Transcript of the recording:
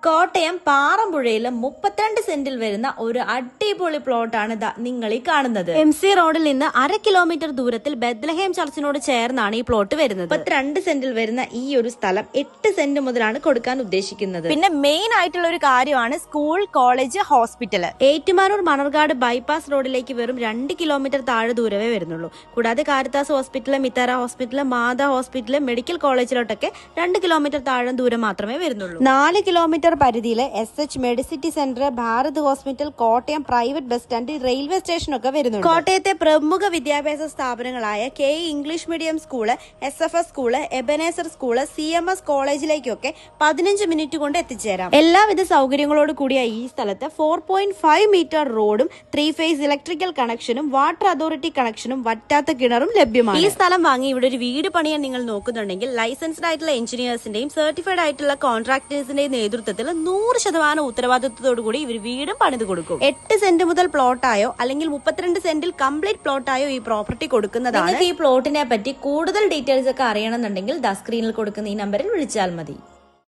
കോട്ടയം പാറമ്പുഴയിൽ 32 സെന്റിൽ വരുന്ന ഒരു അടിപൊളി പ്ലോട്ടാണ് നിങ്ങൾ ഈ കാണുന്നത്. MC റോഡിൽ നിന്ന് 1/2 കിലോമീറ്റർ ദൂരത്തിൽ ബെത്ലഹേം ചർച്ചിനോട് ചേർന്നാണ് ഈ പ്ലോട്ട് വരുന്നത്. 32 സെന്റിൽ വരുന്ന ഈ ഒരു സ്ഥലം 8 സെന്റ് മുതലാണ് കൊടുക്കാൻ ഉദ്ദേശിക്കുന്നത്. പിന്നെ മെയിൻ ആയിട്ടുള്ള ഒരു കാര്യമാണ് school, college, hospital. Ettumanoor Manarcad bypass റോഡിലേക്ക് വെറും 2 കിലോമീറ്റർ താഴെ ദൂരമേ വരുന്നുള്ളൂ. കൂടാതെ കാരിത്താസ് ഹോസ്പിറ്റൽ, മിത്താര ഹോസ്പിറ്റൽ, മാതാ ഹോസ്പിറ്റൽ, മെഡിക്കൽ കോളേജിലോട്ടൊക്കെ 2 കിലോമീറ്റർ താഴെ ദൂരം മാത്രമേ വരുന്നുള്ളൂ. 4 കിലോമീറ്റർ പരിധിയിലെ SH Medicity centre, Bharat hospital, Kottayam private bus stand, railway station ഒക്കെ വരുന്നുണ്ട്. കോട്ടയത്തെ പ്രമുഖ വിദ്യാഭ്യാസ സ്ഥാപനങ്ങളായ KE English medium school, SFS school, Ebenezer school, CMS കോളേജിലേക്കൊക്കെ 15 minute കൊണ്ട് എത്തിച്ചേരാം. എല്ലാവിധ സൗകര്യങ്ങളോട് കൂടിയ ഈ സ്ഥലത്ത് 4.5 മീറ്റർ റോഡും 3 ഫേസ് ഇലക്ട്രിക്കൽ കണക്ഷനും വാട്ടർ അതോറിറ്റി കണക്ഷനും വറ്റാത്ത കിണറും ലഭ്യമാണ്. ഈ സ്ഥലം വാങ്ങി ഇവിടെ ഒരു വീട് പണിയാൻ നിങ്ങൾ നോക്കുന്നുണ്ടെങ്കിൽ ലൈസൻസ്ഡ് ആയിട്ടുള്ള എഞ്ചിനീയേഴ്സിന്റെയും സർട്ടിഫൈഡ് ആയിട്ടുള്ള കോൺട്രാക്ടേഴ്സിന്റെയും നേതൃത്വത്തിൽ 100% ഉത്തരവാദിത്വത്തോടു കൂടി ഇവർ വീടും പണിത് കൊടുക്കും. 8 സെന്റ് മുതൽ പ്ലോട്ടായോ അല്ലെങ്കിൽ 32 സെന്റിൽ കംപ്ലീറ്റ് പ്ലോട്ടായോ ഈ പ്രോപ്പർട്ടി കൊടുക്കുന്നതാണ്. ഈ പ്ലോട്ടിനെ പറ്റി കൂടുതൽ ഡീറ്റെയിൽസ് ഒക്കെ അറിയണമെന്നുണ്ടെങ്കിൽ സ്ക്രീനിൽ കൊടുക്കുന്ന ഈ നമ്പറിൽ വിളിച്ചാൽ മതി.